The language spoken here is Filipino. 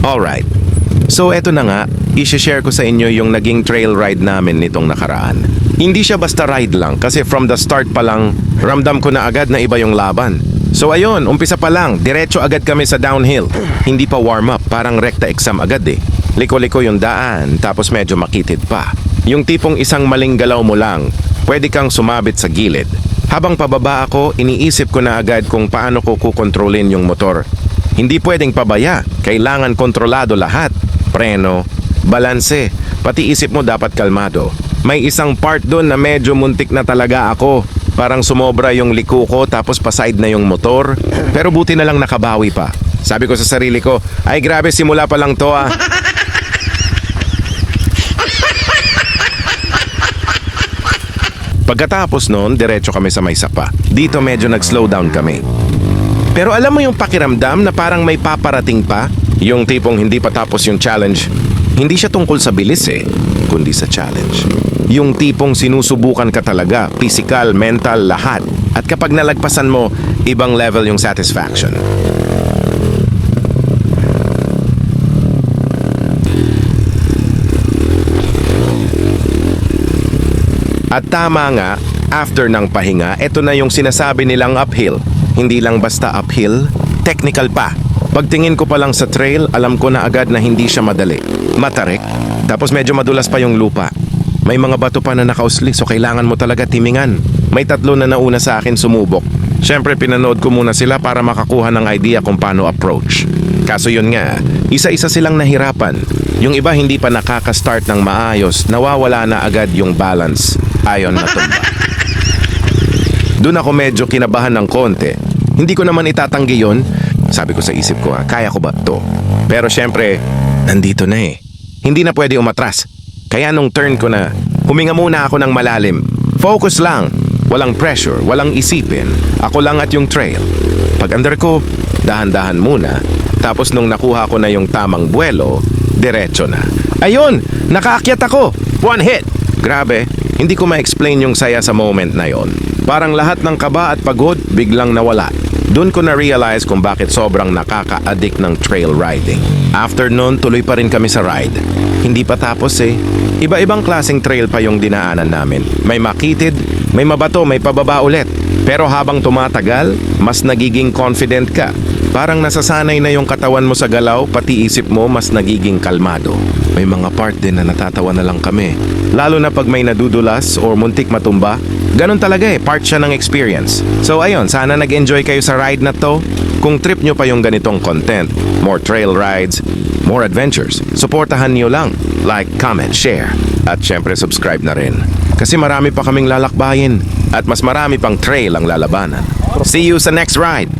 Alright. So eto na nga, i-share ko sa inyo yung naging trail ride namin nitong nakaraan. Hindi siya basta ride lang kasi from the start pa lang, ramdam ko na agad na iba yung laban. So ayun, umpisa pa lang, diretso agad kami sa downhill. Hindi pa warm up, parang rekta exam agad eh. Liko-liko yung daan, tapos medyo makitid pa. Yung tipong isang maling galaw mo lang, pwede kang sumabit sa gilid. Habang pababa ako, iniisip ko na agad kung paano ko kukontrolin yung motor. Hindi pwedeng pabaya, kailangan kontrolado lahat. Preno, balanse, pati isip mo dapat kalmado. May isang part doon na medyo muntik na talaga ako. Parang sumobra yung liko ko tapos paside na yung motor. Pero buti na lang nakabawi pa. Sabi ko sa sarili ko, ay grabe simula pa lang to ah. Pagkatapos noon, diretso kami sa may sapa. Dito medyo nag-slow down kami. Pero alam mo yung pakiramdam na parang may paparating pa? Yung tipong hindi pa tapos yung challenge. Hindi siya tungkol sa bilis eh, kundi sa challenge. Yung tipong sinusubukan ka talaga, physical, mental, lahat. At kapag nalagpasan mo, ibang level yung satisfaction. At tama nga, after ng pahinga, ito na yung sinasabi nilang uphill. Hindi lang basta uphill, technical pa. Pagtingin ko pa lang sa trail, alam ko na agad na hindi siya madali. Matarik, tapos medyo madulas pa yung lupa. May mga bato pa na nakausli, so kailangan mo talaga timingan. May 3 na nauna sa akin sumubok. Siyempre pinanood ko muna sila para makakuha ng idea kung paano approach. Kaso yun nga, isa-isa silang nahirapan. Yung iba hindi pa nakaka-start ng maayos, nawawala na agad yung balance. Ayon na tumba. Doon ako medyo kinabahan ng konti. Hindi ko naman itatanggi yun. Sabi ko sa isip ko, kaya ko ba to? Pero syempre, nandito na eh. Hindi na pwede umatras. Kaya nung turn ko na, huminga muna ako ng malalim. Focus lang. Walang pressure, walang isipin. Ako lang at yung trail. Pag under ko, dahan-dahan muna. Tapos nung nakuha ko na yung tamang buwelo, diretso na. Ayun! Nakaakyat ako! 1 hit! Grabe, hindi ko ma-explain yung saya sa moment na yon. Parang lahat ng kaba at pagod biglang nawala. Doon ko na-realize kung bakit sobrang nakaka-addict ng trail riding. After noon, tuloy pa rin kami sa ride. Hindi pa tapos eh. Iba-ibang klaseng trail pa yung dinaanan namin. May makitid, may mabato, may pababa ulit. Pero habang tumatagal, mas nagiging confident ka. Parang nasasanay na yung katawan mo sa galaw, pati isip mo mas nagiging kalmado. May mga part din na natatawa na lang kami. Lalo na pag may nadudulas or muntik matumba. Ganon talaga eh, part siya ng experience. So ayun, sana nag-enjoy kayo sa ride na to. Kung trip nyo pa yung ganitong content, more trail rides, more adventures, supportahan nyo lang. Like, comment, share. At syempre subscribe na rin. Kasi marami pa kaming lalakbayin. At mas marami pang trail ang lalabanan. See you sa next ride!